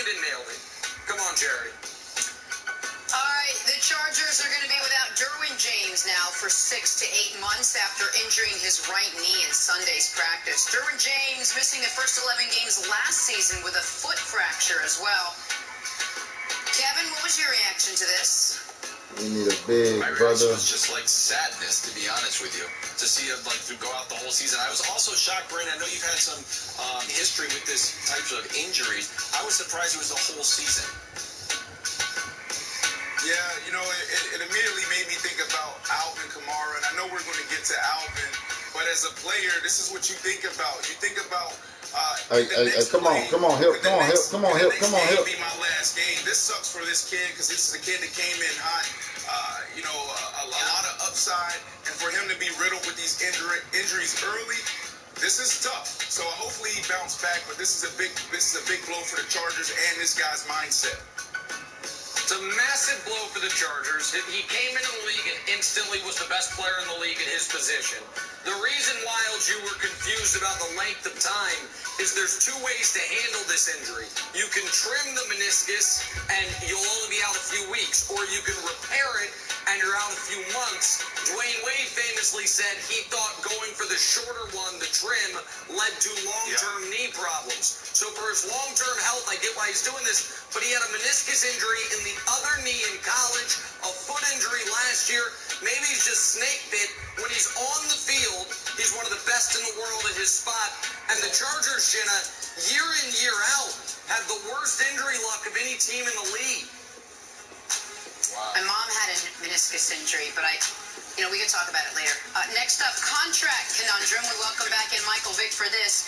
and nailed it. Come on, Jerry. All right, the Chargers are going to be without Derwin James now for 6 to 8 months after injuring his right knee in Sunday's practice. Derwin James missing the first 11 games last season with a foot fracture as well. Kevin, what was your reaction to this? We need a big My brother. reaction was just like sadness, to be honest with you, to see him like to go out the whole season. I was also shocked, Brandon. I know you've had some history with this types of injuries. I was surprised it was the whole season. Yeah, you know, it immediately made me think about Alvin Kamara, and I know we're going to get to Alvin, but as a player, this is what you think about. You think about come on, Hip. Be my last game. This sucks for this kid because this is a kid that came in hot. A lot of upside, and for him to be riddled with these injuries early, this is tough. So hopefully he bounced back, but this is a big blow for the Chargers and this guy's mindset. It's a massive blow for the Chargers. He came into the league and instantly was the best player in the league at his position. The reason, Lyles, you were confused about the length of time is there's two ways to handle this injury. You can trim the meniscus and you'll only be out a few weeks, or you can repair it and you're out a few months. Dwayne Wade famously said he thought going for the shorter one, the trim, led to long-term knee problems. So for his long-term health, I get why he's doing this, but he had a meniscus injury in the other knee in college, a foot injury last year. Maybe he's just snake bit. When he's on the field, he's one of the best in the world at his spot. And the Chargers, Jenna, year in, year out, have the worst injury luck of any team in the league. Wow. My mom had a meniscus injury, but we can talk about it later. Next up, contract conundrum. We welcome back in Michael Vick for this.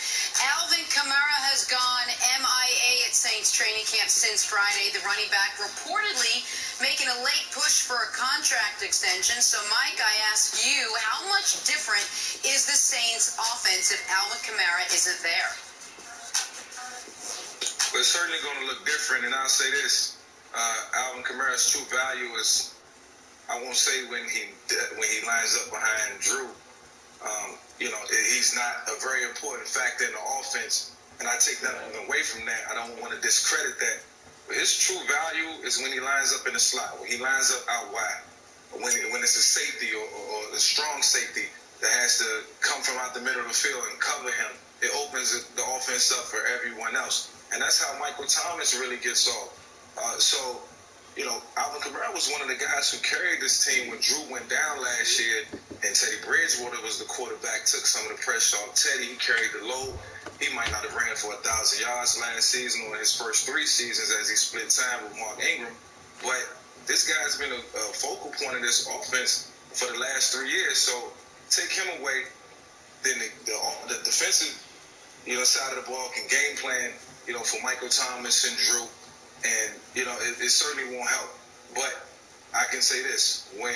Alvin Kamara has gone MIA at Saints training camp since Friday. The running back reportedly making a late push for a contract extension. So, Mike, I ask you, how much different is the Saints offense if Alvin Kamara isn't there? Well, it's certainly going to look different, and I'll say this. Alvin Kamara's true value is, I won't say when he lines up behind Drew. He's not a very important factor in the offense, and I take nothing away from that. I don't want to discredit that. But his true value is when he lines up in the slot, when he lines up out wide, when it's a safety or a strong safety that has to come from out the middle of the field and cover him. It opens the offense up for everyone else, and that's how Michael Thomas really gets off. Alvin Kamara was one of the guys who carried this team when Drew went down last year and Teddy Bridgewater was the quarterback, took some of the pressure off Teddy. He carried the load. He might not have ran for 1,000 yards last season or his first 3 seasons as he split time with Mark Ingram. But this guy's been a focal point of this offense for the last 3 years. So take him away, then the defensive side of the ball can game plan for Michael Thomas and Drew. And, it certainly won't help. But I can say this. When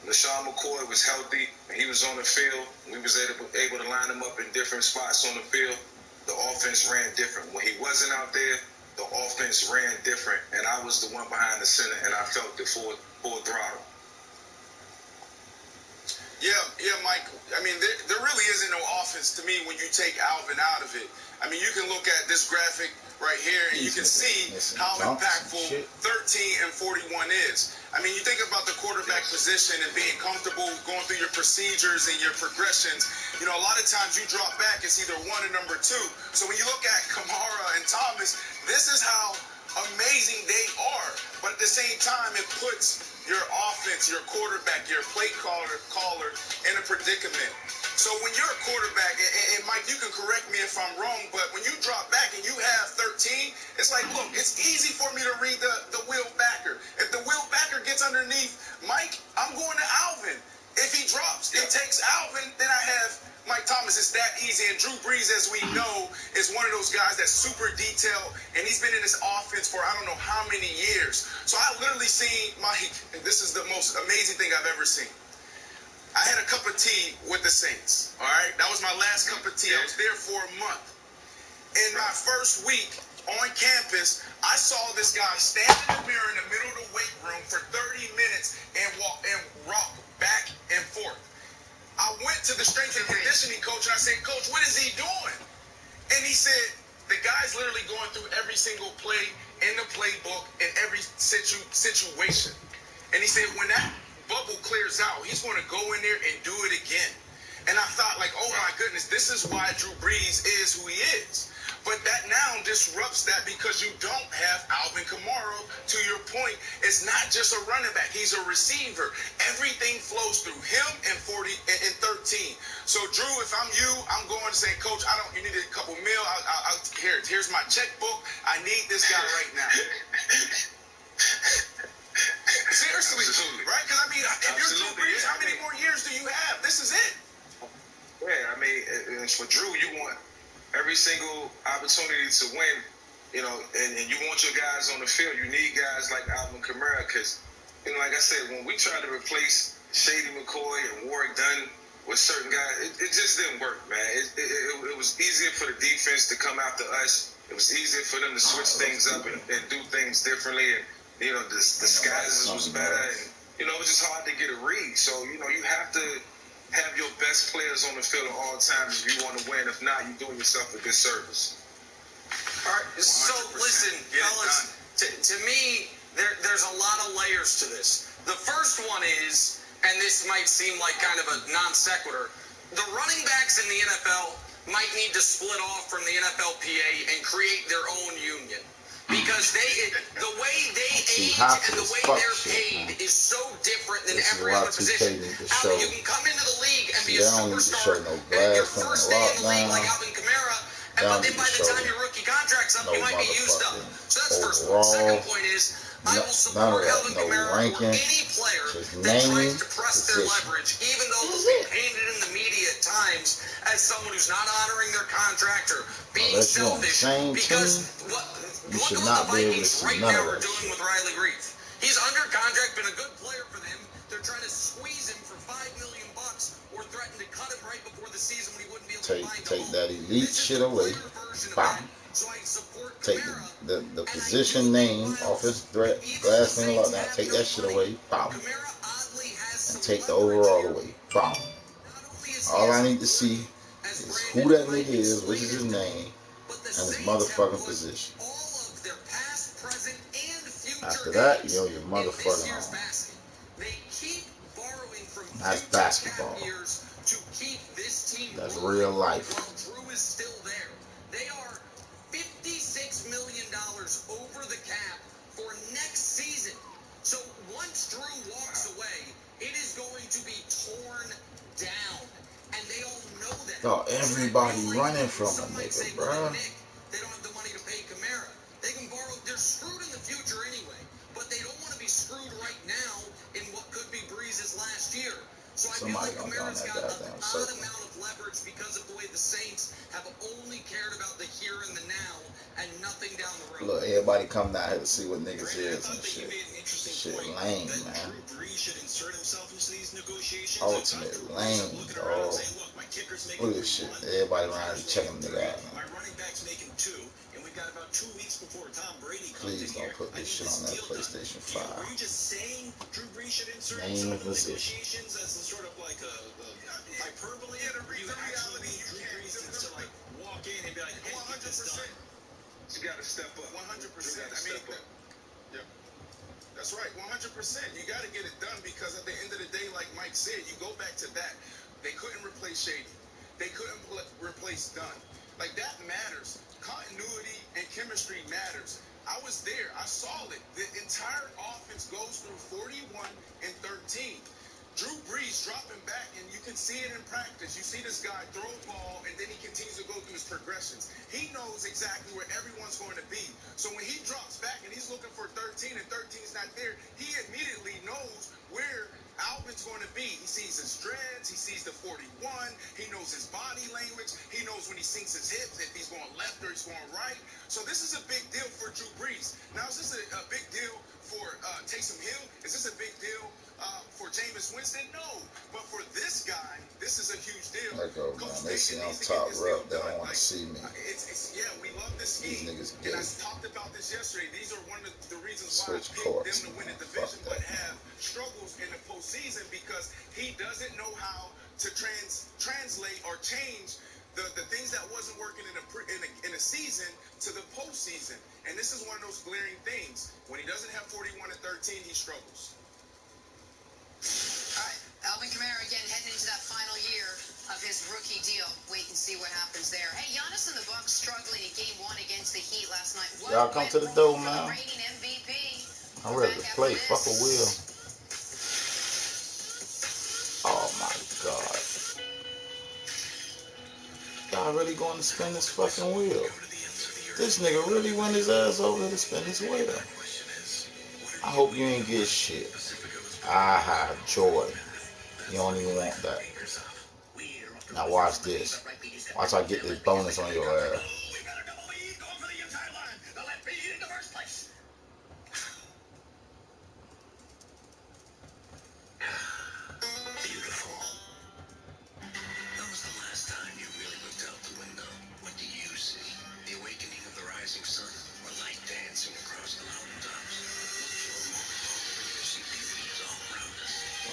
LaShawn McCoy was healthy and he was on the field, we was able to line him up in different spots on the field, the offense ran different. When he wasn't out there, the offense ran different. And I was the one behind the center, and I felt the full throttle. Yeah, Mike. I mean, there really isn't no offense to me when you take Alvin out of it. I mean, you can look at this graphic right here, and you can see how impactful 13 and 41 is. I mean, you think about the quarterback position and being comfortable going through your procedures and your progressions. A lot of times you drop back, it's either 1 or number 2. So when you look at Kamara and Thomas, this is how amazing they are. But at the same time, it puts your offense, your quarterback, your play caller in a predicament. So when you're a quarterback, and Mike, you can correct me if I'm wrong, but when you drop back and you have 13, it's like, look, it's easy for me to read the wheel backer. If the wheel backer gets underneath Mike, I'm going to Alvin. If he drops and takes Alvin, then I have Mike Thomas. It's that easy. And Drew Brees, as we know, is one of those guys that's super detailed, and he's been in this offense for I don't know how many years. So I literally seen Mike, and this is the most amazing thing I've ever seen. I had a cup of tea with the Saints, all right? That was my last cup of tea. I was there for a month. In my first week on campus, I saw this guy stand in the mirror in the middle of the weight room for 30 minutes and rock back and forth. I went to the strength and conditioning coach, and I said, Coach, what is he doing? And he said, the guy's literally going through every single play in the playbook in every situation. And he said when that bubble clears out, he's going to go in there and do it again. And I thought, like, oh my goodness, this is why Drew Brees is who he is. But that now disrupts that because you don't have Alvin Kamara. To your point, it's not just a running back. He's a receiver. Everything flows through him and 13. So, Drew, if I'm you, I'm going to say, Coach, you need a couple mil. Here's my checkbook. I need this guy right now. Seriously, absolutely. Right? Because, I mean, if you're Drew Brees, how many more years do you have? This is it. Yeah, I mean, for Drew, you want every single opportunity to win, you know, and you want your guys on the field. You need guys like Alvin Kamara because, you know, like I said, when we tried to replace Shady McCoy and Warwick Dunn with certain guys, it just didn't work, man. It was easier for the defense to come after us. It was easier for them to switch things up and do things differently. And, you know, the disguises was better. And, you know, it was just hard to get a read. So, you know, you have to have your best players on the field at all times if you want to win. If not, you're doing yourself a disservice. All right, so listen, fellas, to me, there's a lot of layers to this. The first one is, and this might seem like kind of a non sequitur, the running backs in the NFL might need to split off from the NFLPA and create their own union. Because the way they age and the way they're paid is so different than every other position. Alvin, you can come into the league and be a superstar at your first day in the league like Alvin Kamara, but then by the time your rookie contract's up, you might be used up. So that's the first point. Second point is, I will support Alvin Kamara or any player that tries to press their leverage, even though they'll be painted in the media at times as someone who's not honoring their contract or being selfish. Because look at what the Vikings right now are doing with Riley Reef. He's under contract, been a good player for them. They're trying to squeeze him for $5 million or threaten to cut him right before the season when he wouldn't be able to find a home. Take that elite shit away. Bam. Take the position name off his glass thing like that. Take that shit away. Bam. And take the overall away. Bam. All I need to see is who that nigga is, which is his name, and his motherfucking position. After that, you're your motherfucking home. That's basketball. That's real life. Drew is still there. They are $56 million over the cap for next season. So once Drew walks away, it is going to be torn down. And they all know that. Oh, everybody running from a nigga, bro. They don't have the money to pay Kamara. They can borrow. They're screwed in the future anyway. But they don't want to be screwed right now in what could be Breeze's last year. So I feel like Kamara's got an odd amount of leverage because of the way the Saints have only cared about the here and the now and nothing down the road. Look, everybody come down here to see what niggas is and shit. Shit lame, man. Ultimate lame, dog. Look at this shit. Everybody around here checking the nigga out, man. Please don't put this shit on that PlayStation 5. Name and position. You got to step up. 100%. I mean, that's right. 100%. You got to get it done because at the end of the day, like Mike said, you go back to that. They couldn't replace Shady. They couldn't replace Dunn. Like, that matters. Continuity and chemistry matters. I was there. I saw it. The entire offense goes through 41 and 13. Drew Brees dropping back, and you can see it in practice. You see this guy throw a ball, and then he continues to go through his progressions. He knows exactly where everyone's going to be. So when he drops back and he's looking for 13 and 13's not there, he immediately knows where Alvin's going to be. He sees his dreads. He sees the 41. He knows his body language. He knows when he sinks his hips, if he's going left or he's going right. So this is a big deal for Drew Brees. Now, is this a big deal for Taysom Hill? Is this a big deal for Jameis Winston? No. But for this guy, this is a huge deal. Let go, man. They see on top rep. They don't want to see me. Yeah, we love this scheme. These niggas and gay. I talked about this yesterday. These are one of the reasons why I picked them to win the division, but have struggles in the postseason because he doesn't know how to translate or change the things that wasn't working in a season to the postseason. And this is one of those glaring things. When he doesn't have 41 and 13, he struggles. All right, Alvin Kamara again heading into that final year of his rookie deal. Wait and see what happens there. Hey, Giannis and the Bucks struggling in Game 1 against the Heat last night. Y'all come to the door, man. The reigning MVP. I'm ready to play. Fuck a wheel. Oh my God. Y'all really going to spin this fucking wheel? This nigga really went his ass over to spin this wheel. I hope you ain't get shit. Aha, joy. You don't even want that. Now watch this. Watch I get this bonus on your ass.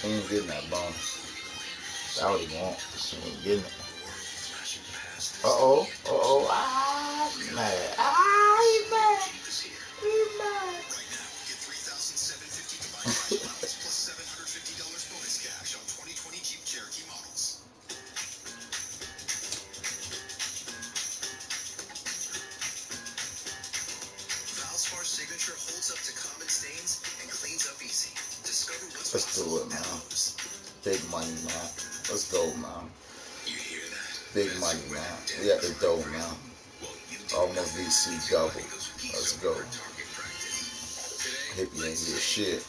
He ain't getting that bonus. That's what he want. He ain't getting it. Uh-oh. Uh-oh. Ah, he's mad. Ah, he's mad. He's mad. Right now, get $3,750 combined cash allowance plus $750 bonus cash on 2020 Jeep Cherokee models. Valspar signature holds up to common stains and cleans up easy. Discover what's Let's do it, man. Big money, man. Let's go, man. You hear that? Big money, man. We at the dough, man. Almost VC double. Let's go. Hippie ain't get shit.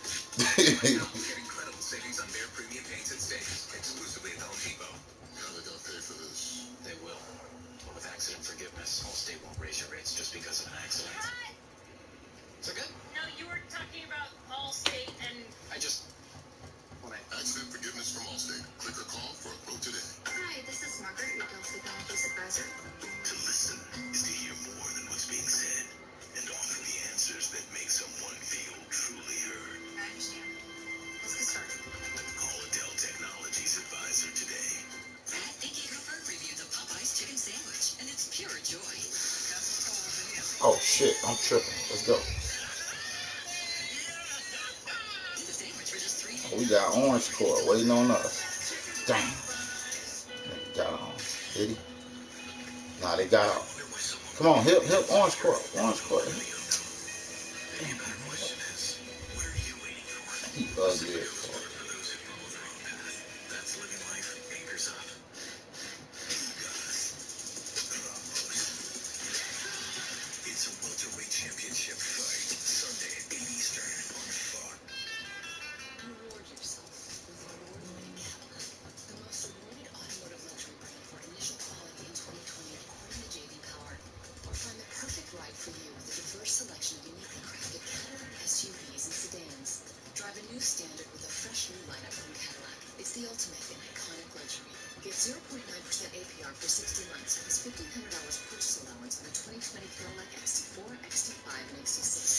Get incredible savings on Behr premium paints and stains exclusively at Home Depot. How they gonna pay for this? They will. But with accident forgiveness, Allstate won't raise your rates just because of an accident. Is that good? No, you were talking about Allstate and... Accident forgiveness from Allstate. Click or call for a quote today. Hi, this is Margaret, your Dulce Benefits advisor. To listen is to hear more than what's being said and offer the answers that make someone feel truly heard. I understand. Let's get started. Call Adele Technologies advisor today. That Pinky Cooper reviewed the Popeyes chicken sandwich, and it's pure joy. Oh shit, I'm tripping. Let's go. The sandwich for just We got orange core waiting on us. Damn. Nigga got on. Did he? Nah, they got off. Come on, hip, orange core. Orange core. He ugly as fuck. That's living life acres up. It's a welterweight championship fight. Sunday at 8 Eastern on Fox. Reward yourself with award-winning Cadillac, the most awarded automotive luxury brand for initial quality in 2020 according to J.D. Power. Or find the perfect ride for you with a diverse selection of uniquely crafted Cadillac SUVs and sedans. Drive a new standard with a fresh new lineup from Cadillac. It's the ultimate in iconic luxury. Get 0.9% APR for 60 months plus $1,500 purchase allowance on the 2020 Cadillac XT4, XT5, and XT6.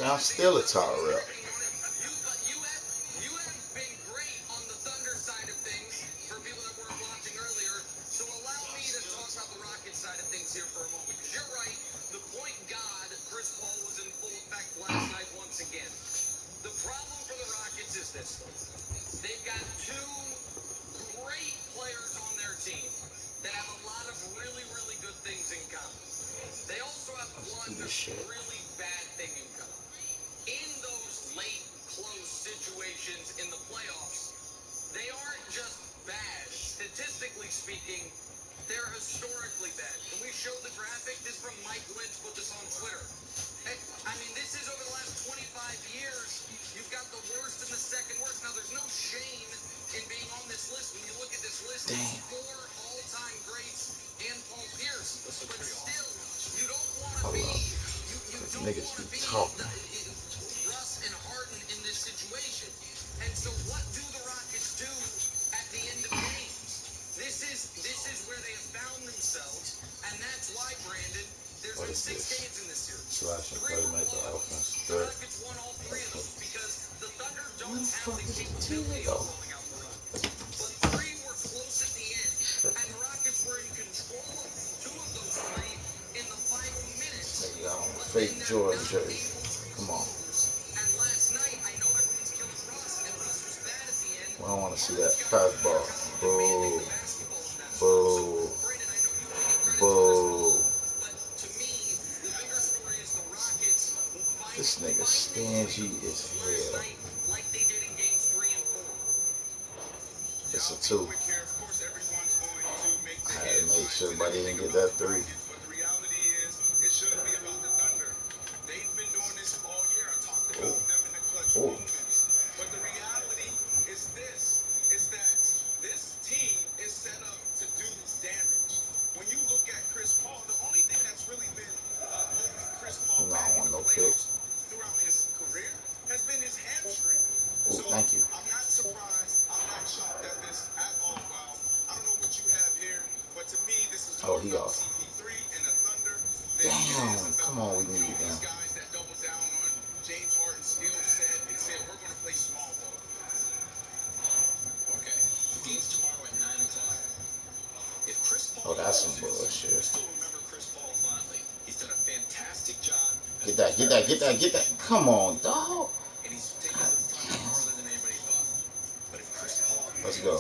I'm still a top rep. You have been great on the Thunder side of things for people that weren't watching earlier. So allow me to talk about the Rockets side of things here for a moment. Because you're right, the point god, Chris Paul, was in full effect last night once again. The problem for the Rockets is this, though. They've got two great players on their team that have a lot of really, really good things in common. They also have one really bad thing in common. In those late, close situations in the playoffs, they aren't just bad. Statistically speaking, they're historically bad. Can we show the graphic? This from Mike Lynch, put this on Twitter. I mean, this is over the last 25 years. You've got the worst and the second worst. Now, there's no shame in being on this list. When you look at this list, it's 4 all-time greats and Paul Pierce. But still, you don't want to be... You don't want to be Russ and Harden in this situation. And so what do the Rockets do at the end of games? This is where they have found themselves, and that's why, Brandon, there's been 6 games in this series. 3 were blowouts. The Rockets won all 3 of those because the Thunder don't have the capability of blowing out the Rockets. But 3 were close at the end, and the Rockets were in control of 2 of those 3 in the final minutes. They got on a fake Jordan jersey. Come on. And last night, I know everyone's killing Russ, and Russ was bad at the end. We don't want to see that pass ball. Boo. Boo. Boo. But to me, the bigger story is the Rockets. This nigga stingy as hell. Like they did in games 3 and 4. It's a 2. I had to make sure everybody didn't get that 3. But the reality is, it shouldn't be about the Thunder. They've been doing this all year. I talked about them in the clutch moments. But the reality is this, is that this team is set up to do damage. When you look at Chris Paul, the only thing that's really been holding Chris Paul back in the playoffs throughout his career has been his hamstring. Oh, thank you. I'm not surprised. I'm not shocked at this at all, Wow. I don't know what you have here, but to me, this is more about CP3 and the Thunder. Damn, come on, we need them. These guys that double down on James Harden's skill set and said, we're going to play small ball. Okay, game's tomorrow at 9 o'clock. If Chris Paul... Oh, that's some bullshit. Still remember Chris Paul fondly. He's done a fantastic job. Get that, get that, get that, get that. Come on, dog. And he's taken the Thunder further than anybody thought. But if Chris Paul... Let's go.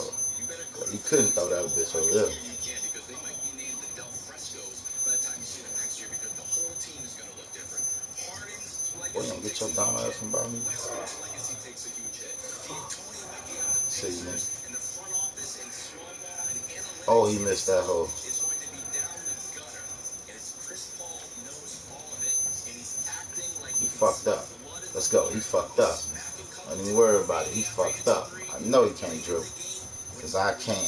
You couldn't throw that bitch over there. You can't, because they might be named the Del Frescos by the time you see them next year, because the whole team is going to look different. Harden's legacy... Boy, don't get your dumb ass from by me. Westbrook's legacy takes a huge hit. D'Antoni might be out the picture, and the front office and small ball and analytics... Oh, he missed that hole. ...is going to be down the gutter. And it's Chris Paul knows all of it, and he's acting like he fucked up. Let's go. He fucked up. Don't even worry about it. He fucked up. I know he can't dribble, because I can.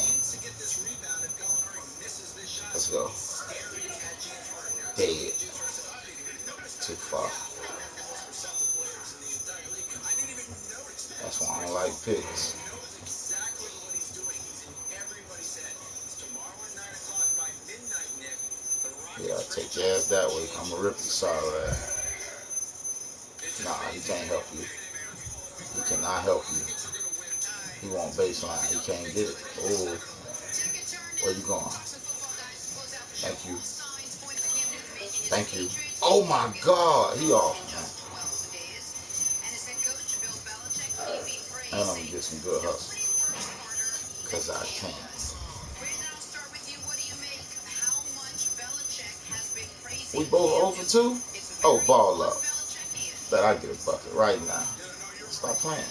Let's go. Dead. Too far. That's why I don't like picks. Yeah, take your ass that way. I'm going to rip the sorrow ass. Nah, he can't help you. He cannot help you. He want baseline. He can't get it. Oh, where you going? Thank you. Thank you. Oh my God, he off, man. And I'm gonna get some good hustle, cause I can. We both over 2? Oh, ball up. Bet I get a bucket right now. Stop playing.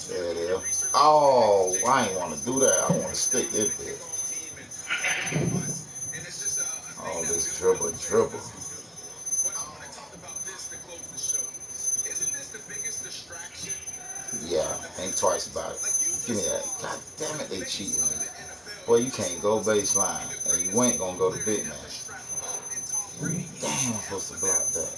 There it is. Oh, I ain't want to do that. I want to stick this bit. All this dribble. Yeah, think twice about it. Give me that. God damn it, they cheating me. Boy, you can't go baseline, and you ain't gonna go to big man. Damn, I'm supposed to block that.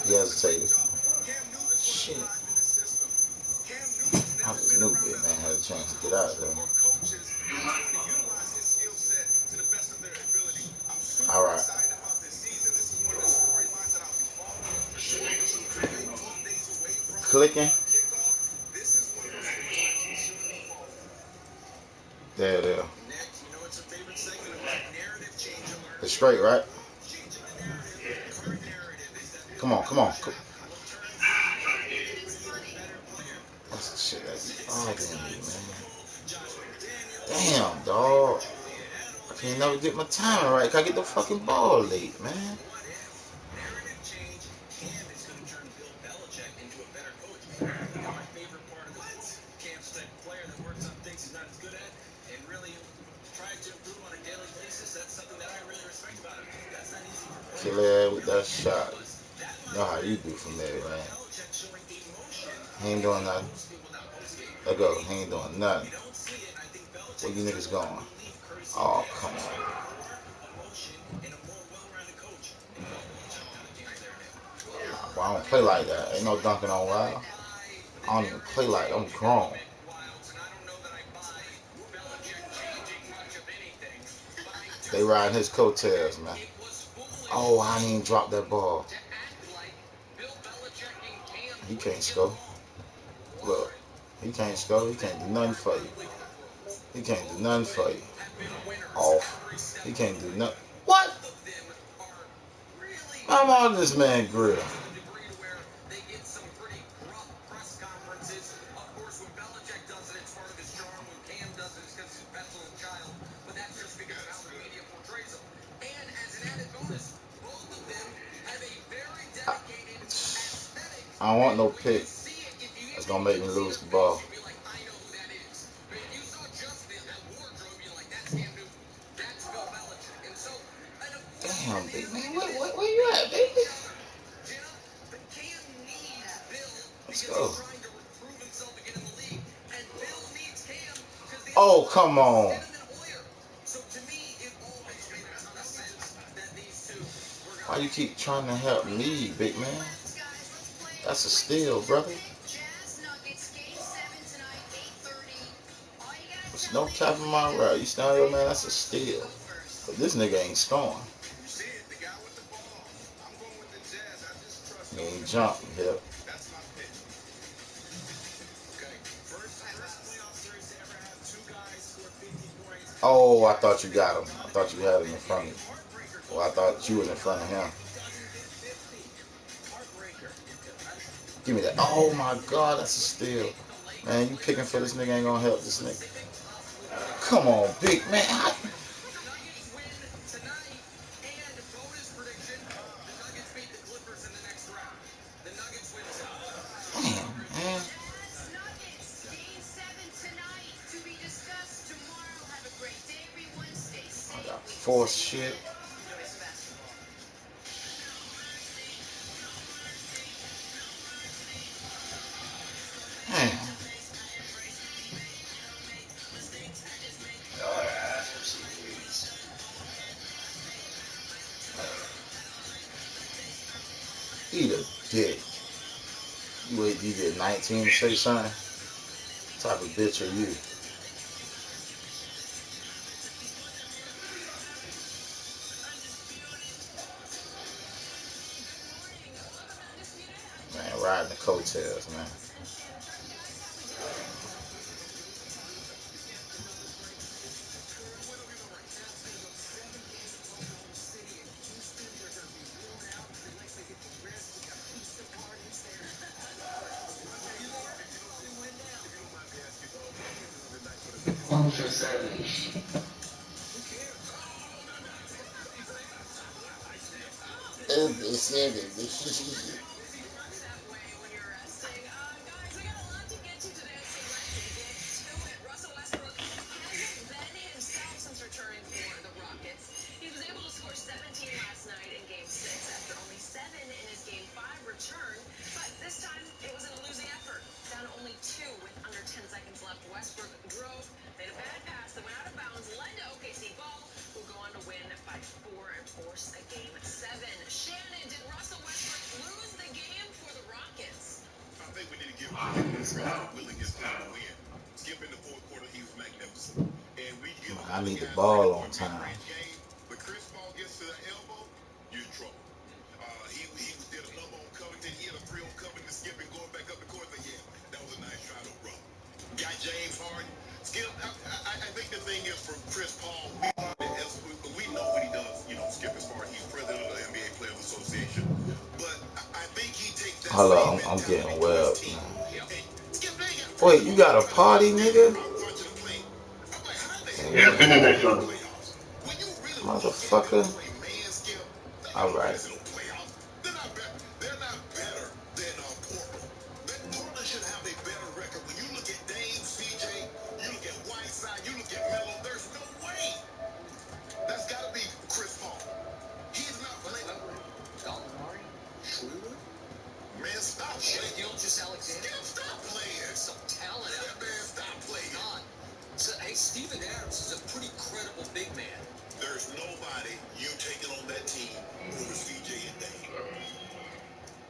He hesitated. Shit. I just knew Big Man had a chance to get out there. All right. Clicking. There. It's straight, right? Come on. That's the shit that's bothering me, man. Damn, dog. I can't never get my timing right. Can I get the fucking ball late, man? Narrative change, Cam is going to turn Bill Belichick into a better coach. My favorite part of this, Cam's the type of player that works on things he's not as good at and really tries to improve on a daily basis. That's something that I really respect about him. That's not easy for players. Kill with that shot. You know how you do from there, man. He ain't doing nothing. Let go. He ain't doing nothing. Where you niggas going? Oh, come on. Well, I don't play like that. Ain't no dunking on wild. I don't even play like that. I'm grown. They riding his coattails, man. Oh, I didn't even drop that ball. He can't score. Look, he can't score. He can't do nothing for you. He can't do nothing for you. Off. He can't do nothing. What? I'm on this man grill. I don't want no pick that's gonna make me lose the ball. Damn, big man, where you at, baby? Let's go. Oh, come on. Why you keep trying to help me, big man? That's a steal, brother. There's no tapping my route. You stand there, man, that's a steal. But this nigga ain't scoring. He ain't jumping here. Oh, I thought you got him. I thought you had him in front of you. Well, I thought you was in front of him. Give me that. Oh my God, that's a steal. Man, you picking for this nigga ain't gonna help this nigga. Come on, big man. Damn, man. I got forced shit. Damn. Eat a dick. You wait, you get 19 to say something? What type of bitch are you? Man, riding the coattails, man. willing his team to win. Skip in the fourth quarter, he was magnificent. And we give I need the ball on time. But Chris Paul gets to the elbow, you're in trouble. He did a number on Covington. He had a 3-on Covington skipping, going back up the court. But yeah, that was a nice try, though, bro. Got James Harden. Skip, I think the thing is for Chris Paul, we know what he does, Skip, as far as he's president of the NBA Players Association. But I think he takes that. Hold on, I'm getting well. Wait, you got a party, nigga? Yeah, finish that shot. Motherfucker. Alright. They're not better than Portland. Portland should have a better record. When you look at Dame, CJ, you look at Whiteside, you look at Melo, there's no way. That's got to be Chris Paul. He's not playing. Gallinari, Schroeder. Man, stop playing. Gilgeous Alexander. Stop playing. There's some talent out there. Man, stop playing. So, hey, Steven Adams is a pretty credible big man. There's nobody you taking on that team over CJ and Dame. Or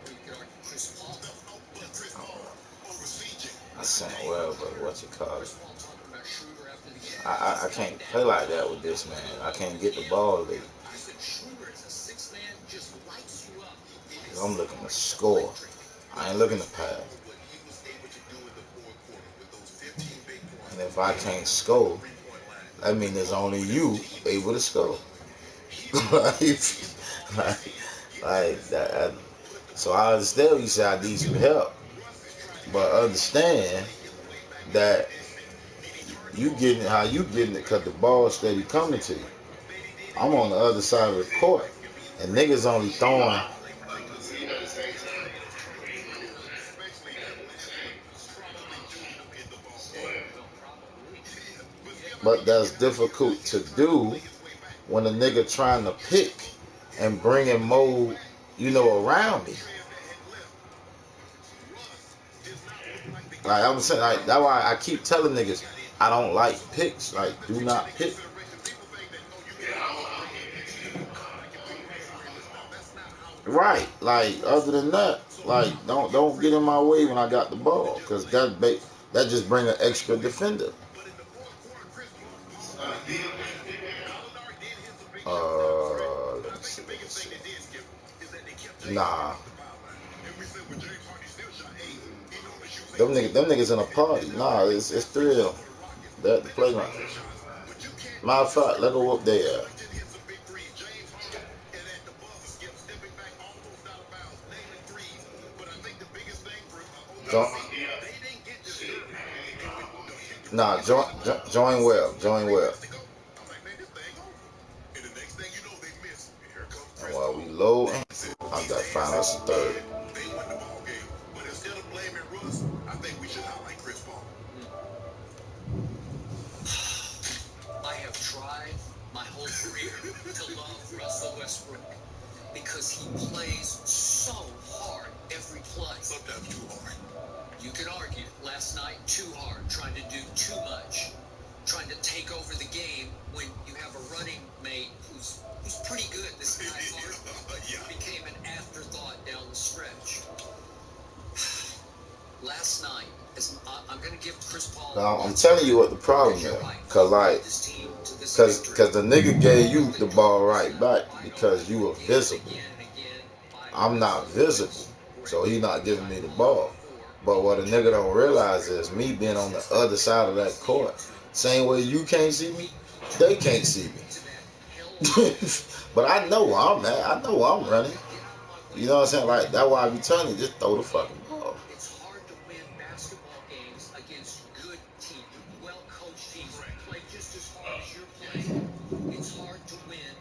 you could argue Chris Paul. No, but Chris Paul over CJ. I sang well, but what's it called? Chris Paul talking about Schroeder after the game. I can't play like that with this man. I can't get the ball late. I said Schroeder as a six man just lights you up. I'm looking to score. I ain't looking to pass. And if I can't score, that means there's only you able to score. like that. So I understand you say I need some help, but understand that you getting how you getting it because the ball steady coming to you. I'm on the other side of the court, and niggas only throwing. But that's difficult to do when a nigga trying to pick and bringing more, around me. Like I'm saying, like that's why I keep telling niggas I don't like picks. Like, do not pick. Right. Like other than that, like don't get in my way when I got the ball, cause that just bring an extra defender. Let me see. Nah. Them niggas in a party. Nah, it's 3 of them. They're at the playground. Matter of fact, let go up there. Join well. And while we low, I got find us a third. I think we should highlight Chris Paul. I have tried my whole career to love Russell Westbrook because he plays so hard every play. Sometimes too hard. You could argue last night too hard, trying to do too much, trying to take over the game when you have a running mate who's pretty good. This guy became an afterthought down the stretch. Last night, I'm going to give Chris Paul. Now, I'm telling you what the problem is, cause the nigga gave you the ball right back because you were visible. I'm not visible, so he not giving me the ball. But what a nigga don't realize is me being on the other side of that court. Same way you can't see me, they can't see me. But I know where I'm at. I know where I'm running. You know what I'm saying? Like, that's why I be telling you, just throw the fucking ball. It's hard to win basketball games against good teams, well-coached teams that play just as hard as you're playing. It's hard to win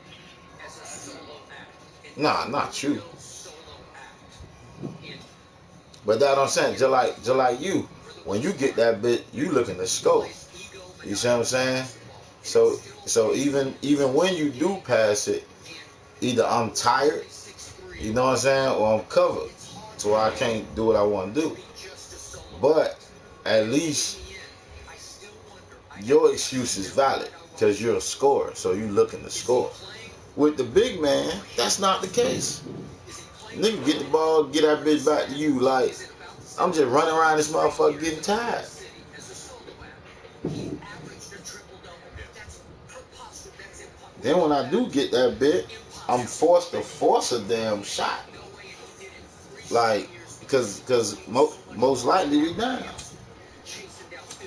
as a solo act. Nah, not you. But that's what I'm saying. Just like you, when you get that bit, you looking to score. You see what I'm saying? So even when you do pass it, either I'm tired, you know what I'm saying, or I'm covered, so I can't do what I want to do. But at least your excuse is valid because you're a scorer, so you looking to score. With the big man, that's not the case. Nigga get the ball, get that bitch back to you like I'm just running around this motherfucker getting tired. Then when I do get that bit, I'm forced to force a damn shot. Like, because most likely we down. Chasing down 50-50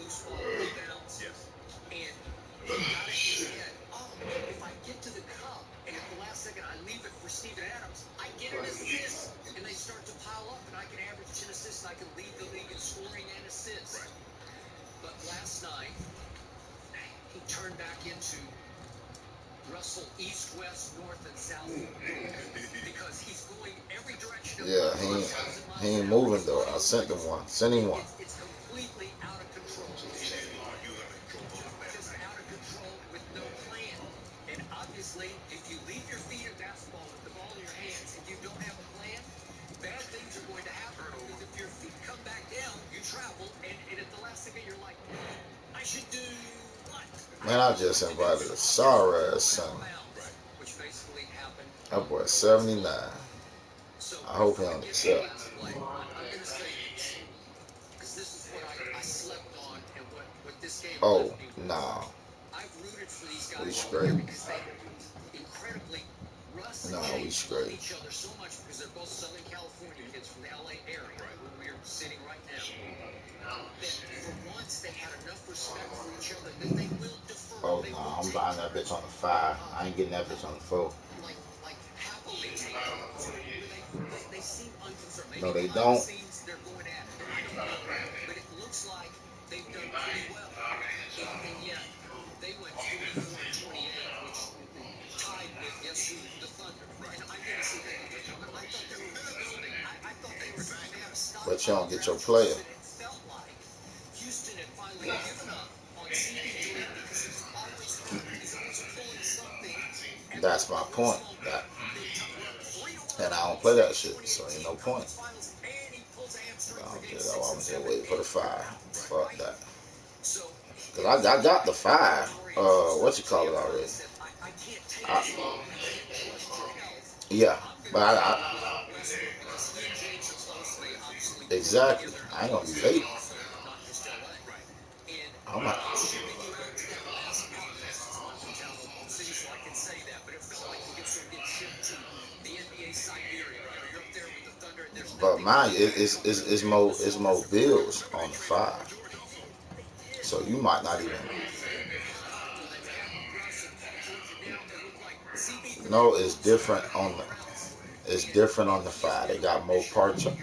loose ball rebounds. Yes. And you got it in your head. Oh, if I get to the cup and at the last second I leave it for Steven Adams, I get an assist. And they start to pile up and I can average 10 assists and I can lead the league in scoring and assists. Right. But last night, he turned back into Russell east, west, north, and south. Because he's going every direction. Yeah, he ain't moving though. I sent him one. Send him one. It's completely out of control. Just out of control with no plan. And obviously, if you leave your feet in basketball with the ball in your hands and you don't have a plan, bad things are going to happen. Because if your feet come back down, you travel, and at the last second you're like, I should do what? Man, I just invited a sorry ass son. Which basically happened. That boy 79. I hope he don't accept. I'm going to say this, because this is what I slept on and what this game Oh, nah. I've rooted for these guys We straight. because they incredibly Russ Nah, we straight. each other so much because they're both Southern California kids from the LA area where we're sitting right now. That for once they had enough respect for each other that they will defer. Oh, nah, I'm buying that bitch on the 5. I ain't getting that bitch on the 4. Like happily take they seem unconcerned. Maybe No, they behind don't. the scenes they're going at it. I don't know. But it looks like they've done pretty well. And yet they went 44-28, which tied with guess who? The Thunder. And I didn't see the Thunder coming. I thought they were rebuilding. I thought they were stopping. But you don't get your player. It felt like Houston had finally given up on CP3 because he's always hurt. He's always pulling something. That's my point. And I don't play that shit, so ain't no point. I'm just waiting for the 5. Fuck that. Cause I got the 5. What you call it already? Yeah, but I exactly. I ain't gonna be late. I'm not. But mine is more bills on the 5. So you might not even. No, it's different on the. It's different on the 5. They got more pie charts. You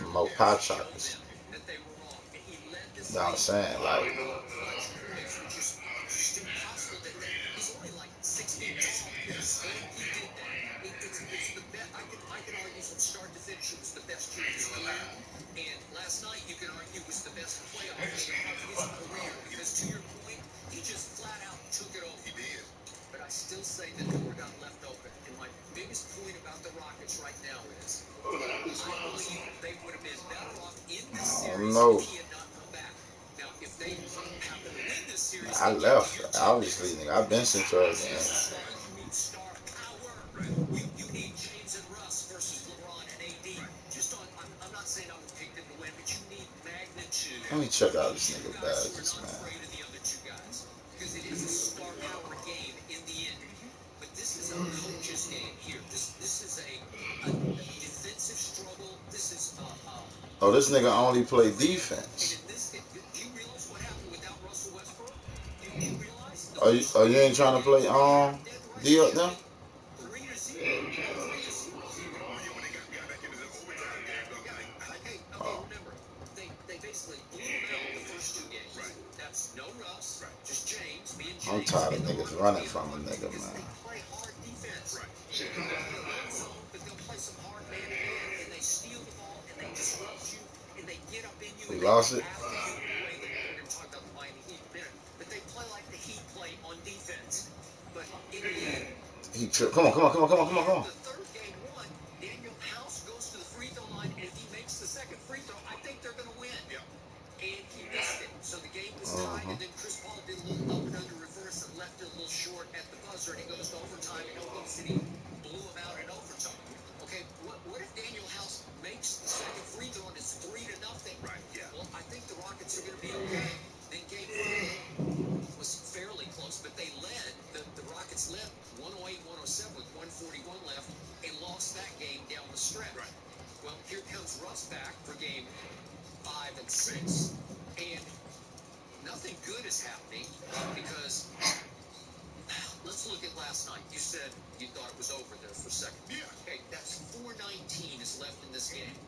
know what I'm saying? Like. I can argue from start to finish it was the best year of his career. And last night you can argue was the best playoff game of his career. Because to your point, he just flat out took it over. He did. But I still say the door got left open. And my biggest point about the Rockets right now is I believe they would have been better off in this series if he had not come back. Now, if they happen to win this series, I left. Obviously, nigga. I've been since you again. Star power. You need James and Russ versus LeBron and AD. Just on, I'm not saying I would pick them to win, but you need magnitude. Let me check out this nigga badges, man. Afraid of the other two guys because it is a star power game in the end. But this is a coach's game here. This is a defensive struggle. This is oh, this nigga only play defense. Do you realize what happened without Russell Westbrook? Do you realize? Oh, you ain't trying to play D up now? Remember, they basically blew him out the first 2 games. Right. That's no Russ, just James, me and James. I'm tired of niggas running from a nigga, man. They play hard defense. Right. They'll play a low zone, but they'll play some hard man-to-man, and they steal the ball, and they disrupt you, and they get up in you. We lost it. We're going to talk about the Miami Heat in a minute, but they play like the Heat play on defense. But in the end, he tripped. Come on. the third game won. Daniel House goes to the free throw line, and if he makes the second free throw, I think they're going to win. Yeah. And he missed it. So the game was tied, and then Chris Paul did a little up and under reverse and left it a little short at the buzzer, and he goes to overtime, and Oklahoma City blew him out in overtime. Okay, what if Daniel House makes the second free throw and it's 3-0? wants Russ back for game 5 and 6, and nothing good is happening because let's look at last night. You said you thought it was over there for a second. Yeah. Okay, that's 4:19 is left in this game.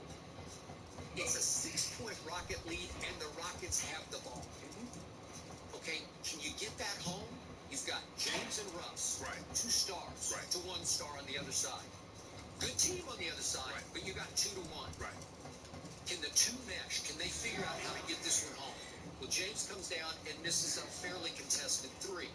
It's a 6-point Rocket lead, and the Rockets have the ball. Okay, can you get that home? You've got James and Russ, Right. 2 stars Right. to 1 star on the other side. Good team on the other side, Right. but you got 2 to 1. Right. Can the 2 mesh? Can they figure out how to get this one home? Well, James comes down and misses a fairly contested 3.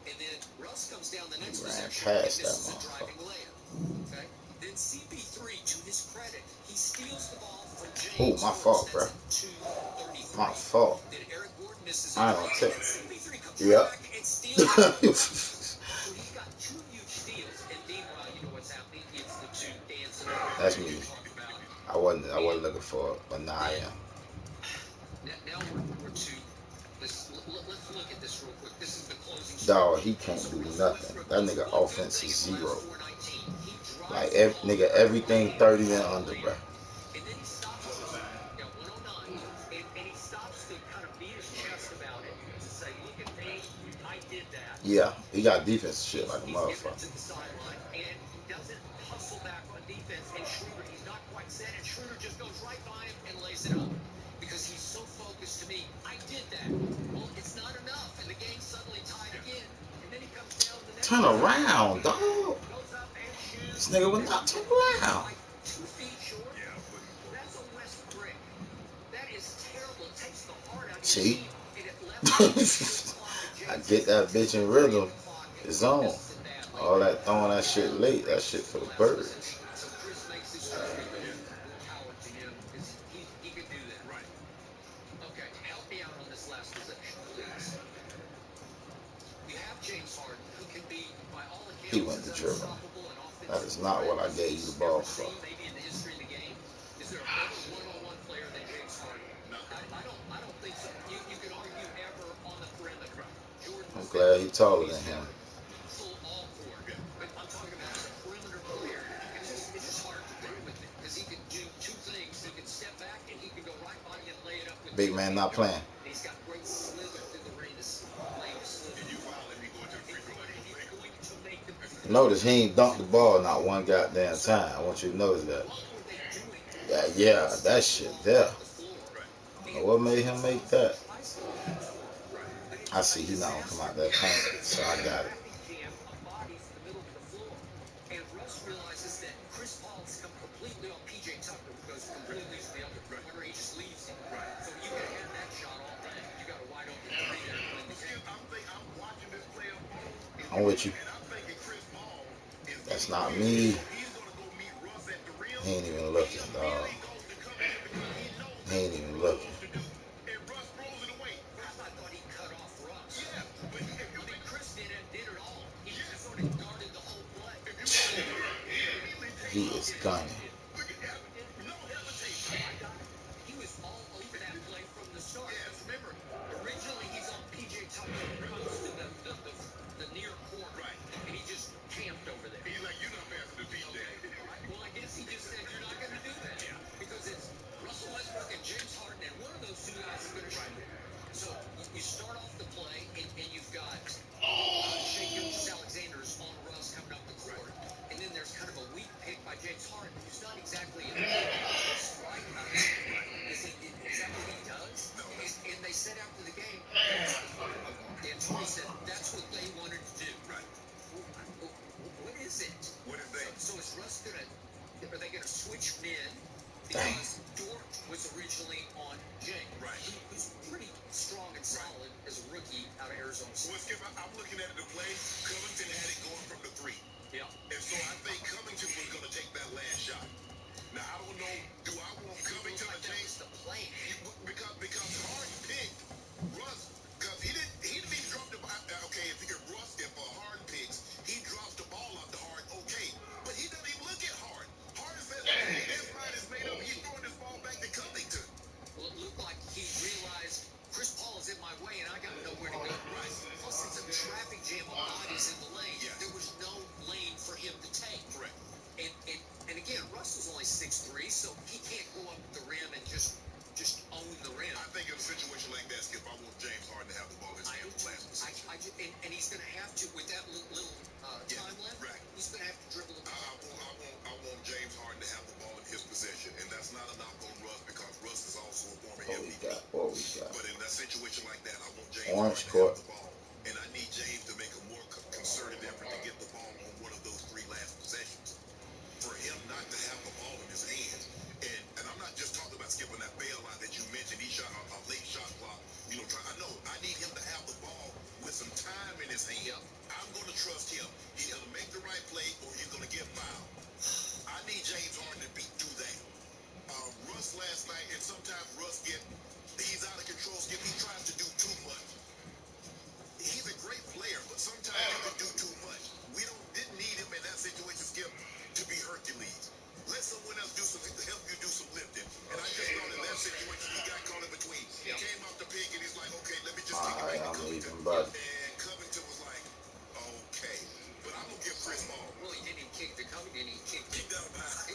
And then Russ comes down the next ran possession and past that misses a driving motherfucker. layup. Okay? Then CP3, to his credit, he steals the ball from Oh, James my first. fault, bro. That's at 2:33. My fault. Then Eric Gordon misses a I three, don't and take. then CP3 comes Yep. right back and steals the ball. So he's got 2 huge steals, and meanwhile, you know what's happening? It's the 2 dancing around That's that me. you talk about. I wasn't looking for it, but now I am. Now we're to this. Let's look at this real quick. This is the closing. Dog, he can't do nothing. That nigga offense is 0. Like, nigga, everything 30 and under, bro. And then he stops at 109, and he stops to kind of beat his chest about it, to say, look at me, I did that. Yeah, he got defense shit like a He's giving it motherfucker. to the sideline, and he doesn't hustle back on defense, and Schroeder, he's not quite set, and Schroeder just goes right by him and lays it up. Because he's so focused to me, I did that. Well, it's not enough, and the game's suddenly tied again. And then he comes down the next Turn around, dog. goes up and shoots. This nigga was not turn around. Like 2 feet short. Yeah, but That's a West brick. That is terrible. It takes the heart out of your See? team, and it left I get that bitch in rhythm. It's on. All that throwing that shit late, that shit for the birds. So Chris makes his three. More power to him because he can do that. right. Okay, help me out on this last possession, please. You have James Harden, who can be, by all accounts, He went to dribble. unstoppable and offensive. That is not what I gave you the ball for. Maybe in the history of the game, is there a better one-on-one player than James Harden? No. I don't think so. You can argue ever on the perimeter. Jordan I'm glad he taller than him. Full all court. But I'm talking about as a perimeter player. It's just hard to do with it because he can do 2 things. He can step back and he can go right by you and lay it up with Big man not playing. He's got great slither through the lane to slither. And you fouling me going to the free throw line. Going to make the Notice he ain't dunked the ball not one goddamn time. I want you to notice that. Yeah, that shit there. Now, what made him make that? I see he not gonna come out that paint, so I got it. And Russ realizes that Chris Paul's come completely on PJ Tucker, who goes completely to the other corner. He just leaves him. So you could have had that shot all day. You got a wide open 3 there to win the game. I'm watching this play unfold. I'm with you. And I'm thinking Chris Paul is That's not me. he's gonna go meet Russ at the rim. He ain't even looking, dog. He ain't even looking. And Russ throws it away. I thought he cut off Russ. Yeah, but I mean, Chris did it all. He just sort of guarded the whole play. He is gunning. No hesitation. I got it. He was all over that play from the start. Because remember, originally he's on PJ Tucker, who comes to the near corner. Right. And he just camped over there. He's like, you're not passing to PJ. Okay. All right. Well, I guess he just said you're not going to do that. Yeah. Because it's Russell Westbrook and James Harden, and one of those 2 guys is going to shoot it. So you start off the play, and you've got Shea Gilgeous-Alexander's on Russ coming up the court. And then there's kind of a weak pick by James Harden, who's not exactly a strike. Is that what he does? No. And they said after the game, and Tony said that's what they wanted to do. Right. What is it? What is that? So is Russ are they gonna switch men? Because Dort was originally on James, Right. who's pretty strong and solid as a rookie out of Arizona State. Well, Skip, I'm looking at the play. Covington had it going from the 3. Yeah. And so I think Covington was going to take that last shot. Now, I don't know, do I want Covington to change the play? Because Harden picked Russ, because he didn't even drop the ball. Okay, if Harden picks, he drops the ball up to Harden, okay. But he doesn't even look at Harden. Harden says, his mind is made up. He's throwing this ball back to Covington. Well, it looked like he realized Chris Paul is in my way and I got nowhere to go. Right. Plus, it's a traffic jam of bodies in the lane. Yes. There was no lane for him to take. Correct. And again, Russell's only 6'3", so he can't Orange hard to court. have the ball. And I need James to make a more concerted effort to get the ball on one of those 3 last possessions. For him not to have the ball in his hands. And I'm not just talking about skipping that bailout that you mentioned. He shot a late shot clock. You know, I know I need him to have the ball with some time in his hand. I'm going to trust him. He's going to make the right play or he's going to get fouled. I need James Harden to beat through that. Russ last night, and sometimes Russ he's out of control. Skip, he tries to do too much. He's a great player, but sometimes he can do too much. We didn't need him in that situation, Skip, to be Hercules. Let someone else help you do some lifting. And I just thought in that situation he got caught in between. He came off the pick and he's like, okay, let me just kick it back to Covington. And Covington was like, okay. But I'm gonna give Chris Paul. Well, he didn't even kick the Covington. He kicked it out of bounds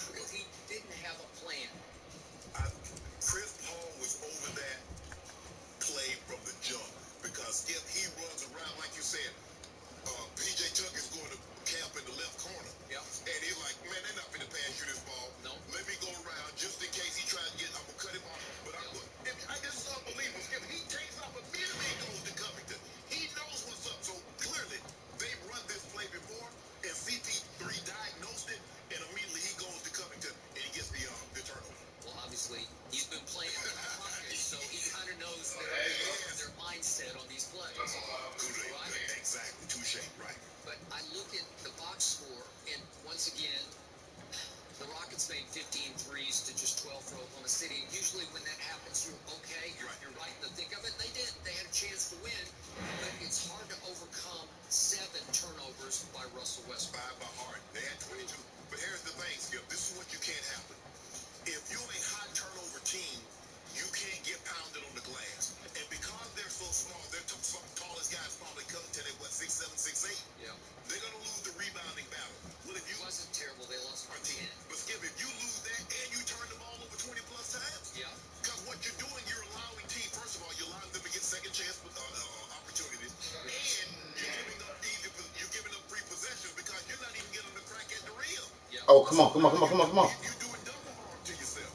because he didn't have a plan. Chris Paul was over that play from the jump because Skip, he runs around like you said. PJ Tucker's going to camp in the left corner. And he's like, man, they're not going to pass you this ball. No. Let me go around just in case he tries to I'm going to cut him off. But I'm going this is unbelievable. Skip, he takes off immediately and goes to Covington. He knows what's up. So clearly, they've run this play before, and CP3 diagnosed it, and immediately he goes to Covington, and he gets the turnover. Well, obviously, he's been playing with the Rockets, so he kind of knows their mindset on these plays. Right? Exactly. Touche. Right. But I look at the box score, and once again, the Rockets made 15 threes to just 12 for Oklahoma City. Usually when that happens, you're okay. You're right in the thick of it. They did. They had a chance to win. But it's hard to overcome 7 turnovers by Russell Westbrook. 5 by Harden. They had 22. But here's the thing, Skip. This is what you can't happen. If you're a high turnover team, you can't get pounded on the glass. And because they're so small, they're tallest guys probably Covington at what, 6'7", 6'8"? Yeah. They're going to lose the rebounding battle. Well, if you... It wasn't terrible. They lost by 10. But Skip, if you lose that and you turn the ball over 20 plus times, because what you're doing, you're allowing teams, first of all, you're allowing them to get second chance opportunities, and you're giving up free possessions because you're not even getting the crack at the rim. Oh, come on. You're doing double harm to yourself.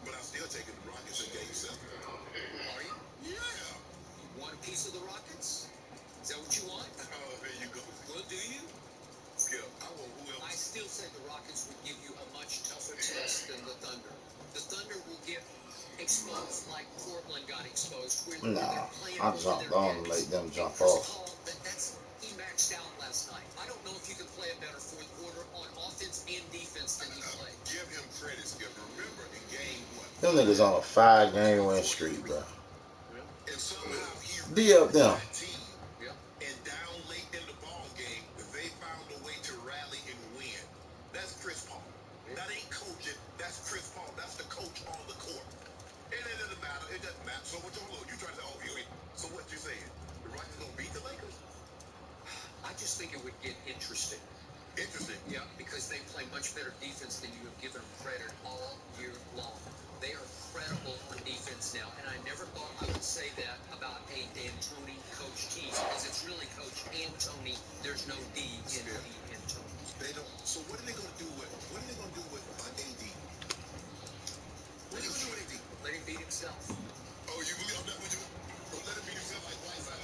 But I'm still taking the Rockets in game 7. Are you? Yeah. You want a piece of the Rockets? Is that what you want? Oh, there you go. Well, do you? Skip, I want whoever. I still say the Rockets would give you a much tougher test than the Thunder. The Thunder will get exposed like Portland got exposed. Nah, I jumped on and make them jump off. He maxed out last night. I don't know if you can play a better fourth quarter on offense and defense than he played. Give him credit, Skip. Remember, in game what? Them niggas on a 5-game win streak, bro. And somehow he D up them. And down late in the ball game, they found a way to rally and win. That's Chris Paul. That ain't coaching. That's Chris Paul. That's the coach on the court. And it doesn't matter. It doesn't matter. So what you trying to say? Oh, so what you saying? The Rockets gonna beat the Lakers? I just think it would get interesting. Interesting. Yeah, because they play much better defense than you have given them credit all year long. They are credible on defense now, and I never thought I would say that about a D'Antoni coach team, because it's really Coach Antoni. There's no D in D'Antoni. They don't. So what are they going to do with AD? What are they going to do with AD? Let him beat himself. Oh, you believe I'm not with you? Don't let him beat himself like Whiteside.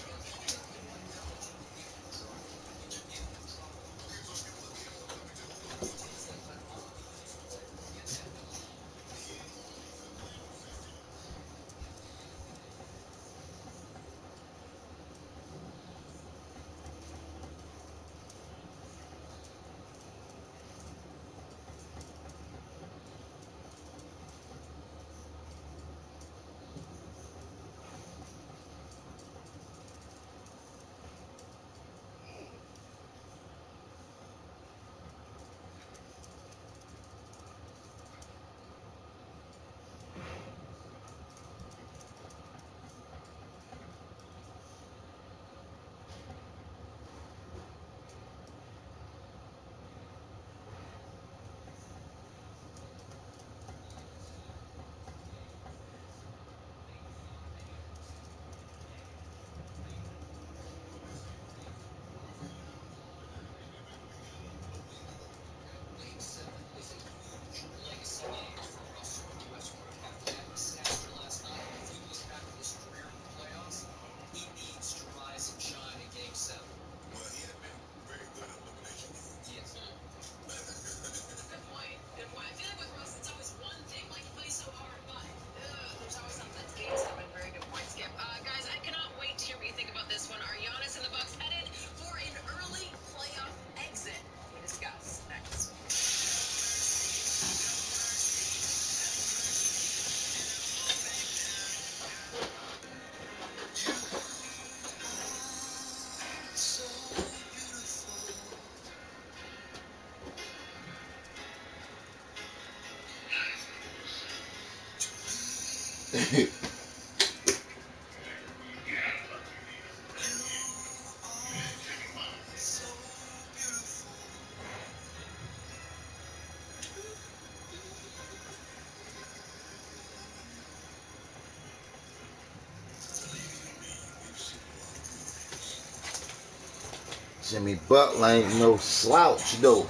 Jimmy Butler ain't no slouch though.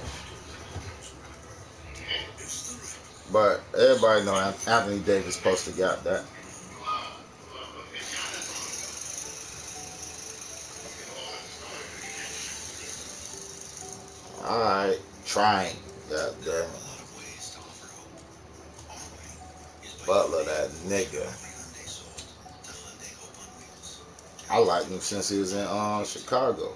But everybody know Anthony Davis supposed to got that. Alright, trying. God damn it. Butler, that nigga. I liked him since he was in Chicago.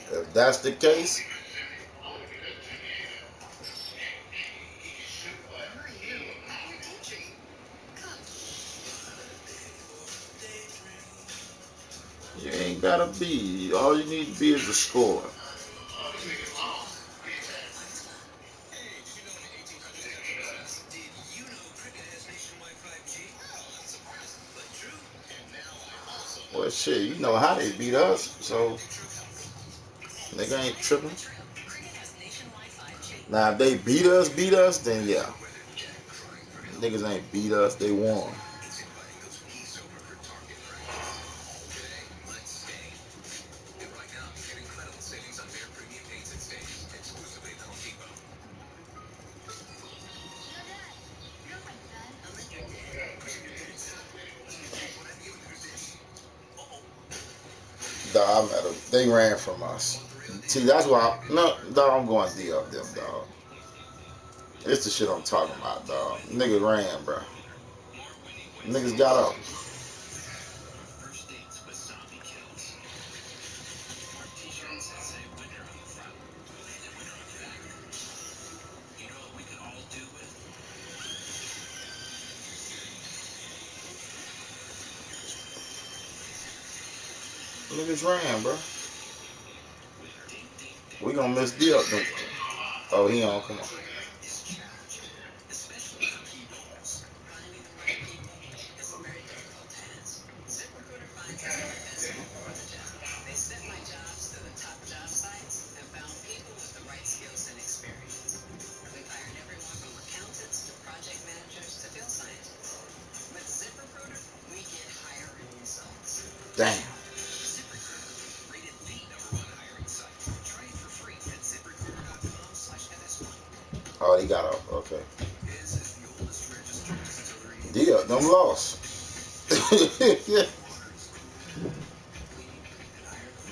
If that's the case, you ain't gotta be. All you need to be is a scorer. Well, shit, you know how they beat us, so nigga ain't tripping. Now, if they beat us, then yeah. Niggas ain't beat us, they won. Dog, they ran from us. See, that's why I'm going D up them, dog. It's the shit I'm talking about, dog. Niggas ran, bro. Niggas got up. Niggas ran, bro. We gonna miss D up them. Oh, he on, come on. Damn. Oh, he got off. Okay. D up them lost.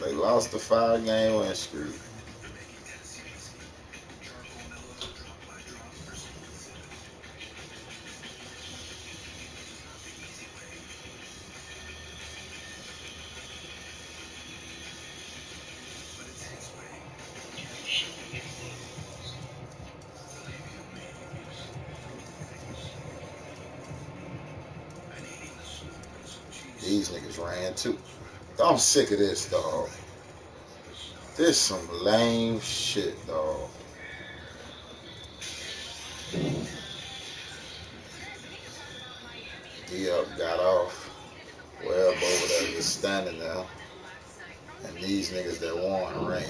They lost the 5-game win streak. These niggas ran too. I'm sick of this, dog. This some lame shit, dog. D-Up got off. Webb over there just standing there. And these niggas that won ran.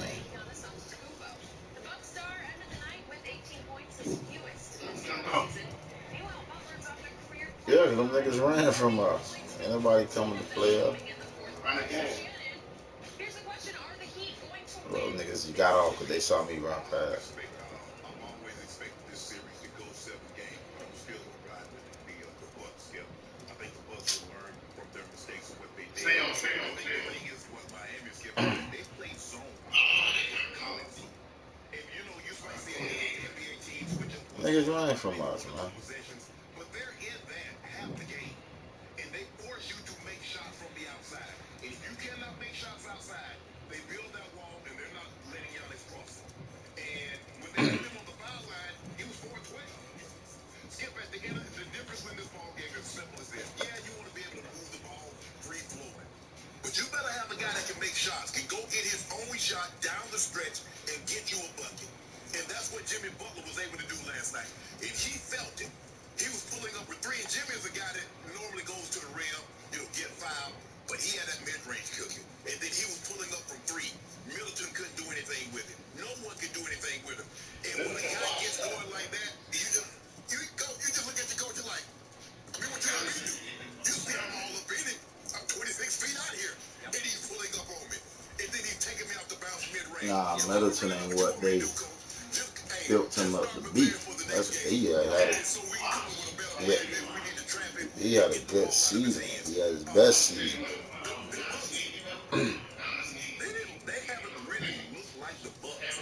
Yeah, cause them niggas ran from us. Ain't nobody coming to play up. Well, niggas, you got off because they saw me run past. I'm always expecting this series to go 7 games, but I'm still gonna ride with the Bucks. Skip. I think the Bucks will learn from their mistakes and what they did. I think the thing is what Miami is Skip. They play zone harder than college football. And you know, you might see an NBA team switch up Niggas running from us, man. possessions, but they're in that half the game. And they force you to make shots from the outside. And if you cannot make shots outside, they build that wall and they're not letting Giannis cross them. And when they put him on the foul line, he was 4-12. Skip, at the end of the difference in this ball game is simple as this. Yeah, you want to be able to move the ball free flowing. But you better have a guy that can make shots, can go get his own shot down the stretch and get you a bucket. Jimmy Butler was able to do last night. And he felt it. He was pulling up with three, and Jimmy is a guy that normally goes to the rim, get fouled, but he had that mid-range cooking. And then he was pulling up from three. Middleton couldn't do anything with it. No one could do anything with him. And when a guy gets going like that, you just look at your coach, you're like, I mean, what you want me to do? You see I'm all up in it. I'm 26 feet out here. And he's pulling up on me. And then he's taking me off the bounce mid-range. Nah, Middleton ain't what they built him up to be. That's what he had it. Yeah. He had a good season. He had his best season. They haven't really looked like the Bucks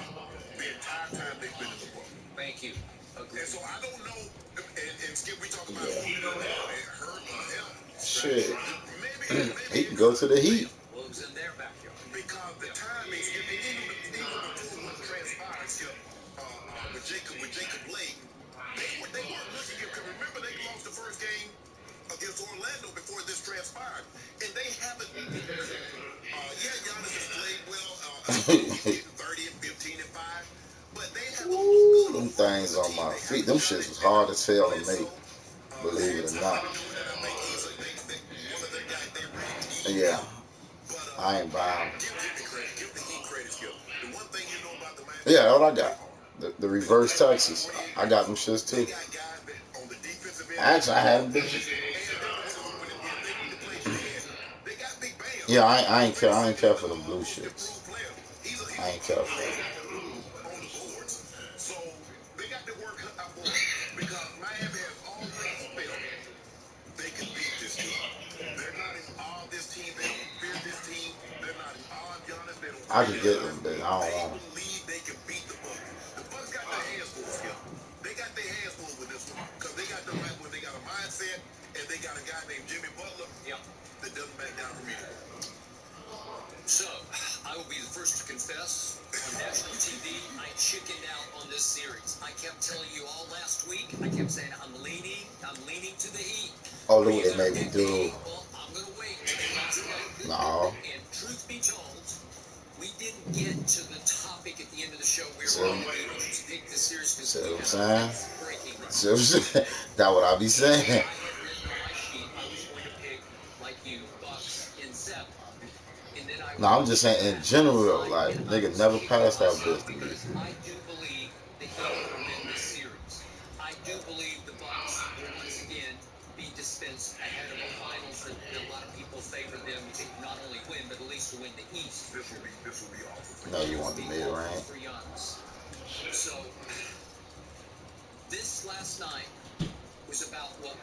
the entire time they've been in the bubble. Thank you. Agreed. And so I don't know. And Skip, we talk about hurt or health. Shit. Maybe he can go to the Heat. Well, it was in their backyard. Because the timing, even before what transpired, Skip, with Jacob Blake, they weren't looking at. Remember, they lost the first game against Orlando before this transpired, and they haven't. Giannis has played well. He's getting 30 and 15 and 5, but they haven't looked good. Them things on my feet, them shits was hard as hell to make. Believe it or not. Yeah. I ain't buying. Yeah, all I got. The reverse Texas. I got them shits too. Actually, I haven't been. Yeah, I ain't care. I ain't care for the blue shits. I ain't care for them. So they got to work out for it because Miami has always felt they can beat this team. They're not in awe of this team. They don't fear this team. They're not in awe of Giannis. They don't. I could get them, but I don't want them. They believe they can beat the Bucks. The Bucks got their hands full, Skip. They got their hands full with this one because they got the right one. They got a mindset, and they got a guy named Jimmy Butler that doesn't back down from anyone. So, I will be the first to confess, on national TV, I chickened out on this series. I kept telling you all last week, I kept saying, I'm leaning to the Heat. Oh, look what they made me do. Well, I'm going to wait until the last night. No. And truth be told, we didn't get to the topic at the end of the show. We were going to pick the series because see what I'm saying? breaking. That's what I be saying. I had written on my sheet, I was going to pick, like you, Bucks in 7. No, I'm just saying in general though, like nigga never passed that bitch to me. I do believe the Heat will win this series. I do believe the Bucks will once again be dispensed ahead of the finals that a lot of people favor them to not only win but at least to win the East. This will be awful. No, you want the mid-range. So this last night was about what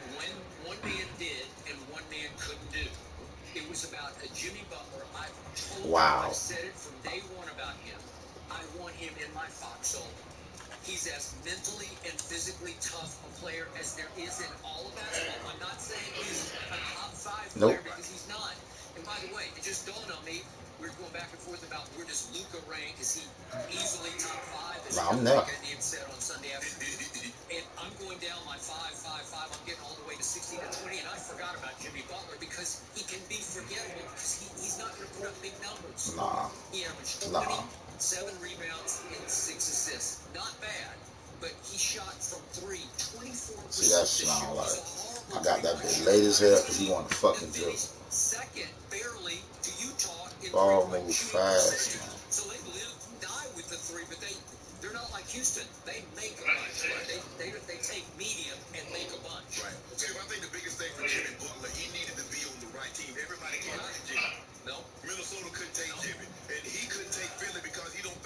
one man did and one man couldn't do. It was about a Jimmy Butler. I've told you, I've said it from day one about him. I want him in my foxhole. He's as mentally and physically tough a player as there is in all of basketball. I'm not saying he's a top 5 player because he's not. And by the way, it just dawned on me, we were going back and forth about where does Luka rank? Is he easily top 5? No, I'm not. He had said on Sunday afternoon. And I'm going down my 5. I'm getting all the way to 16 or 20, and I forgot about Jimmy Butler because he can be forgettable because he's not going to put up big numbers. Nah. He averaged 20, 7 rebounds, and 6 assists. Not bad, but he shot from 3, 24%. See, that's what I don't like. I got that bitch late as hell because he want to fucking dribble. Second, barely to Utah in ball move fast, man. So they live and die with the 3, but they're not like Houston. They make a bunch. Right? They take medium and make a bunch. Right. Skip, I think the biggest thing for Jimmy Butler, he needed to be on the right team. Everybody can't take Jimmy. No. Minnesota couldn't take Jimmy, and he couldn't take Philly because he didn't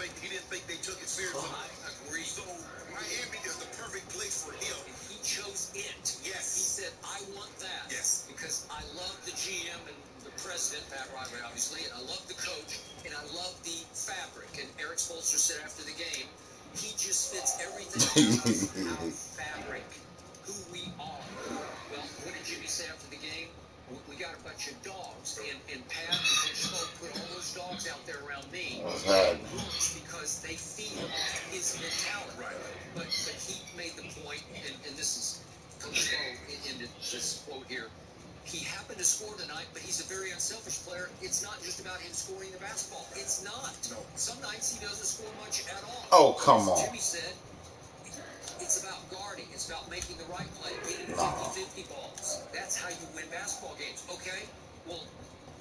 think they took it seriously. I agree. So Miami is the perfect place for him. And he chose it. Yes. He said, I want that. Yes. Because I love the GM and the president, Pat Riley, obviously, and I love the coach, and I love the fabric. And Eric Spoelstra said after the game, he just fits everything about our fabric, who we are. Well, what did Jimmy say after the game? We got a bunch of dogs, and Pat and Coach Spo put all those dogs out there around me because they feed off his mentality. Right. But he made the point, and this is Coach Spo in this quote here. He happened to score tonight, but he's a very unselfish player. It's not just about him scoring the basketball. It's not. No. Some nights he doesn't score much at all. Oh, come on. Jimmy said, It's about guarding. It's about making the right play, getting 50-50 balls. That's how you win basketball games. Okay? Well,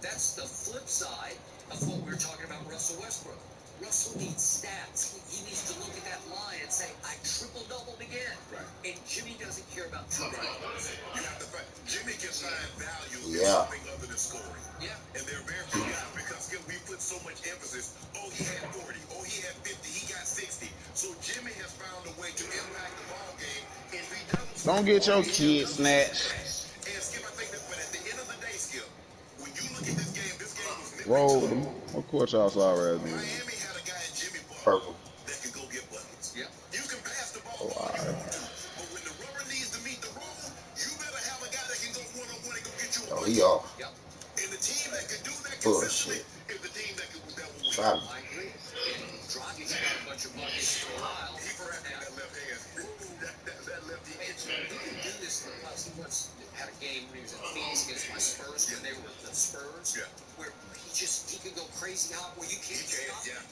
that's the flip side of what we were talking about Russell Westbrook. Russell needs stats. He needs to look at that line and say, I triple-doubled again. Right. And Jimmy doesn't care about triple-doubles. You have to find, Jimmy can find value in something other than scoring. Yeah. And there are very few guys because we put so much emphasis. Oh, he had 40. Oh, he had 50. He got 60. So Jimmy has found a way to impact the ball game. And if he doesn't, don't get your kid snatched. And Skip, I think that, but at the end of the day, Skip, when you look at this game was rolled them. Of course, y'all saw it. Miami had a guy in Jimmy Purple. that can go get buckets. Yeah. You can pass the ball all you want to, but when the rubber needs to meet the road, you better have a guy that can go one-on-one and go get you a bucket. He off. Yep. And the team that can do that Bullshit. consistently is the team that will win. I agree. And Dragic got a bunch of buckets for a while. He perhaps that left hand. that left hand. He can do this in the playoffs. He once had a game when he was in Phoenix against my Spurs when they were the Spurs, where he could go crazy hot where you can't stop him.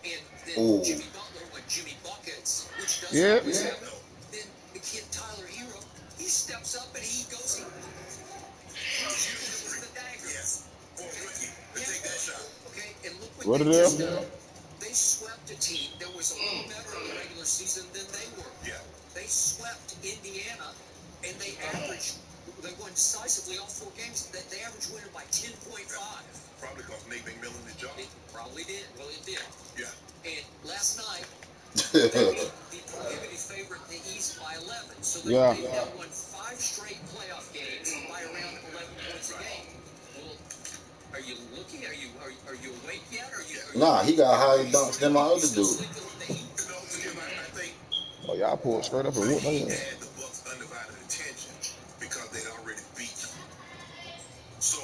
And then Jimmy Butler, when Jimmy buckets, which doesn't always happen, then the kid Tyler Hero, he steps up and he goes in. The dagger. Yes. For a rookie to take that shot. Okay, and look what it they is? just did. They swept a team that was a little better in the regular season than they were. Yeah. They swept Indiana, and they won decisively all 4 games. They averaged winner by 10.5. Probably because Nate McMillan the job. It probably did. Well, it did. Yeah. And last night, they beat the prohibitive favorite in the East by 11. So they've now won 5 straight playoff games by around 11 points a game. Well, are you looking? Are you awake yet? Nah, he got higher dunks than my other dude. Oh, y'all pulled straight up and whooped them. Had the Bucks undivided attention because they'd already beat them. So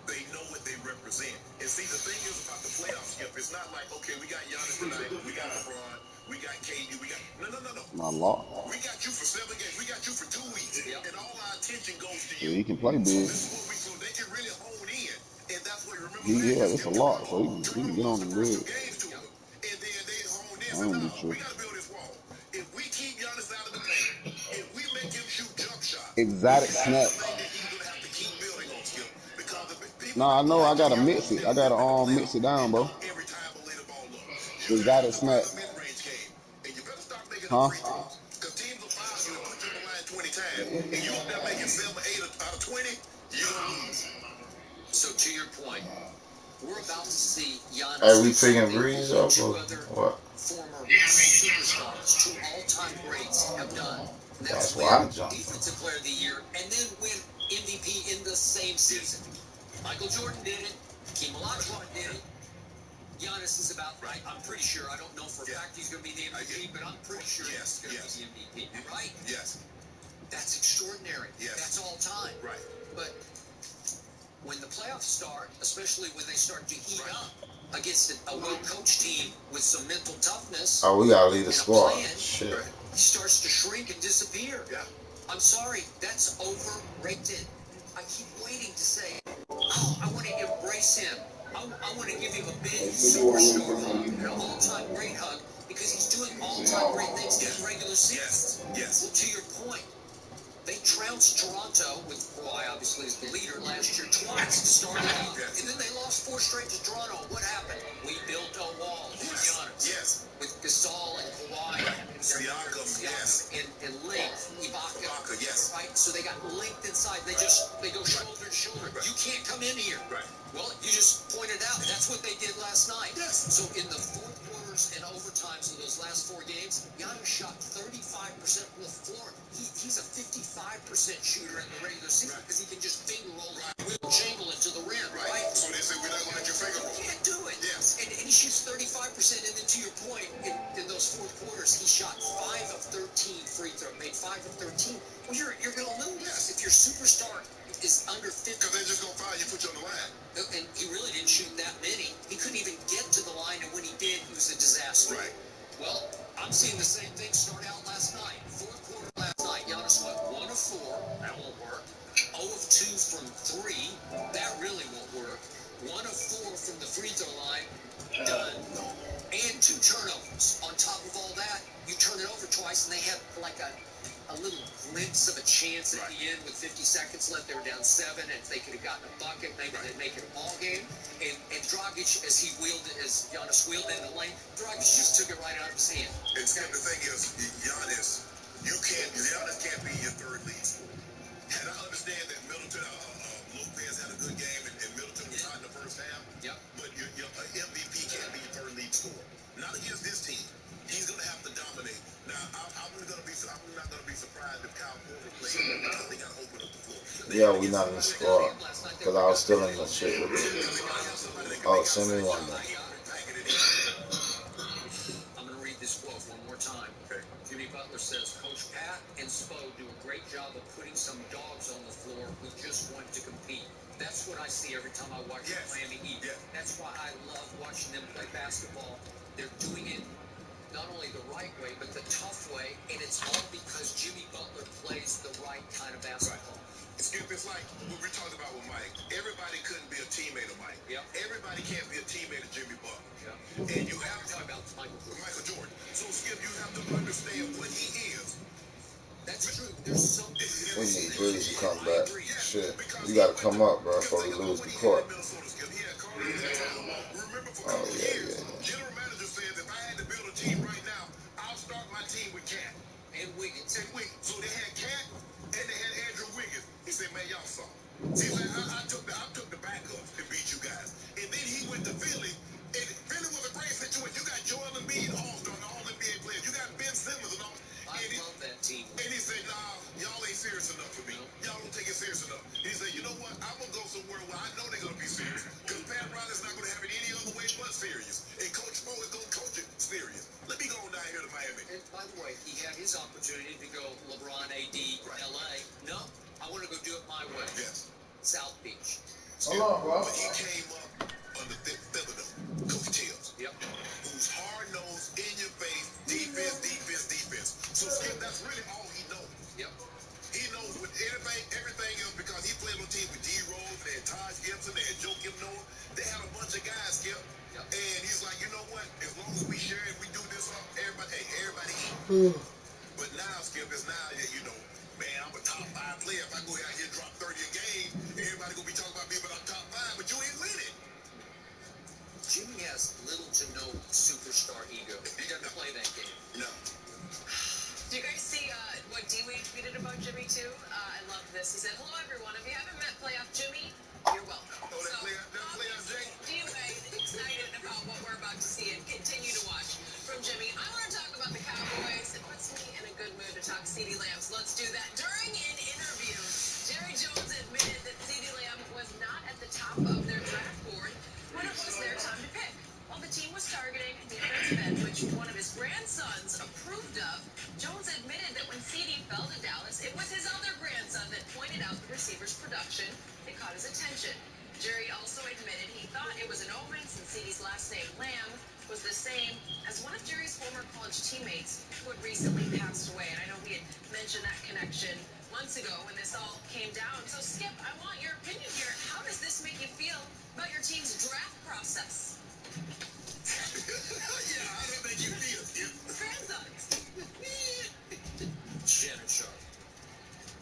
they know what they represent. And see, the thing is about the playoffs, Skip, it's not like, okay, we got Giannis tonight, we got LeBron, we got KD, we got... No. My law. We got you for 7 games. We got you for 2 weeks. And all our attention goes to you. Yeah, he can play big. This is what we do. They can really hone in. And that's what, remember... It's a lot, so he can get on the big. And then they honed in. I don't be We got to build this wall. If we keep Giannis out of the paint, if we make him shoot jump shots... Exotic snap. Nah, I know I gotta mix it. I gotta mix it down, bro. Exotic snap. Huh? So to your point, we're about to see Giannis. Are we picking Breeze up or what? Former superstars, 2 all-time greats have done. That's why I jumped. Defensive Player of the Year, and then win MVP in the same season. Michael Jordan did it. Hakeem Olajuwon did it. Giannis is about right. I'm pretty sure. I don't know for a fact he's going to be the MVP, but I'm pretty sure he's going to be the MVP. Right? Yes. That's extraordinary. Yes. That's all time. Right. But when the playoffs start, especially when they start to heat up against a well-coached team with some mental toughness. Oh, we gotta leave the squad. Shit. He starts to shrink and disappear. Yeah. I'm sorry, that's overrated. I keep waiting to say, oh, I want to embrace him. I want to give him a big superstar hug, an all-time great hug, because he's doing all-time great things in the regular season. Yes. Well, to your point, they trounced Toronto with Kawhi, obviously, as the leader last year twice to start it off. And then they lost 4 straight to Toronto. What happened? We built a wall, to be honest. Yes. With Gasol and Kawhi and Siakam, yes. and length, Ibaka. Yes. Right? So they got length inside. They go shoulder to shoulder. Right. You can't come in here. Right. Well, you just pointed out that's what they did last night. Yes. So in the 4th quarters and overtimes of those last 4 games, Giannis shot 35% from the floor. He's a 55% shooter in the regular season because he can just finger roll and Will Chamberlain to the rim, right? So they say we're not going to let you finger roll. You can't do it. Yes. And he shoots 35%, and then to your point, in those 4th quarters, he shot 5 of 13 free throws, made 5 of 13. Well, you're going to lose. Yes. If your superstar is under 50. Because they're just going to foul you, put you on the line. And he really didn't shoot that many. He couldn't even get to the line, and when he did, he was a disaster. Right. Well, I'm seeing the same thing start out last night. 4th quarter last night, Giannis went 1 of 4. That won't work. 0 of 2 from 3. That really won't work. 1 of 4 from the free throw line. Done. And 2 turnovers. On top of all that, you turn it over twice, and they have like a chance at the end with 50 seconds left. They were down 7, and if they could have gotten a bucket, maybe they'd make it a ball game. And Dragic, as Giannis wheeled into the lane, Dragic just took it right out of his hand. And Skip, the thing is, Giannis can't be your third lead scorer. And I understand that Middleton, Lopez had a good game, and Middleton was hot in the first half. Yep. But your MVP can't be your third lead scorer. Not against this team. He's going to have to dominate. Now, I'm not going to be surprised if Kyle Korver plays because they got to open up the floor. Yeah, we not in the squad because I was still in the shit with it. Oh, send me one more. I'm going to read this quote one more time. Okay. Jimmy Butler says, Coach Pat and Spo do a great job of putting some dogs on the floor who just want to compete. That's what I see every time I watch the Miami Heat. Yes. That's why I love watching them play basketball. They're doing it not only the right way, but the tough way, and it's all because Jimmy Butler plays the right kind of basketball. Right. Skip, it's like what we talked about with Mike. Everybody couldn't be a teammate of Mike. Yep. Everybody can't be a teammate of Jimmy Butler. Yep. And you have to talk about Michael Jordan. So, Skip, you have to understand what he is. That's true. There's something. We need Breeze to come back. Shit, you gotta come up, bro, before we lose the court. Oh, yeah. General manager says if I had to build a team right now, I'll start my team with Cat. And Wiggins. So they had Cat and they had Andrew Wiggins. He said, man, y'all saw. He said, I took the backups to beat you guys. And then he went to Philly. And Philly was a great situation. You got Joel Embiid, all-star, all-NBA players. You got Ben Simmons and all. I love that team. And he said, nah, y'all ain't serious enough for me. Y'all don't take it serious enough. He said, you know what? I'm going to go somewhere where I know they're going to be serious. Because Pat Riley's not going to have it any other way but serious. And Coach Spo is going to coach it serious. Let me go on down here to Miami. And by the way, he had his opportunity to go LeBron, AD, LA. No, I want to go do it my way. Yes. South Beach. Hold on, bro. But he came up under Thibodeau, Coach Tibbs. Yep. Who's hard-nosed, in your face, defense. So, Skip, that's really all he knows. Yep. He knows with everything else because he played on a team with D. Rose, they had Taj Gibson, they had Joakim Noah. They had a bunch of guys, Skip. Yep. And he's like, you know what? As long as we share it, we do this up, everybody eat. But now, Skip, it's now that, you know, man, I'm a top 5 player. If I go out here and drop 30 a game, everybody going to be talking about me, but I'm top 5, but you ain't winning. Jimmy has little to no superstar ego. He doesn't play that game. No. Do you guys see what D-Wade tweeted about Jimmy, too? I love this. He said, hello, everyone. If you haven't met Playoff Jimmy, you're welcome. Oh, that playoff Jake? D-Wade excited about what we're about to see and continue to watch from Jimmy. I want to talk about the Cowboys. It puts me in a good mood to talk CeeDee Lamb. So let's do that. During an interview, Jerry Jones admitted that CeeDee Lamb was not at the top of their draft board when it was their time to pick. While the team was targeting the defensive end, which one of his grandsons approved of, Jones admitted that when CeeDee fell to Dallas, it was his other grandson that pointed out the receiver's production that caught his attention. Jerry also admitted he thought it was an omen since CeeDee's last name, Lamb, was the same as one of Jerry's former college teammates who had recently passed away. And I know we had mentioned that connection months ago when this all came down. So, Skip, I want your opinion here. How does this make you feel about your team's draft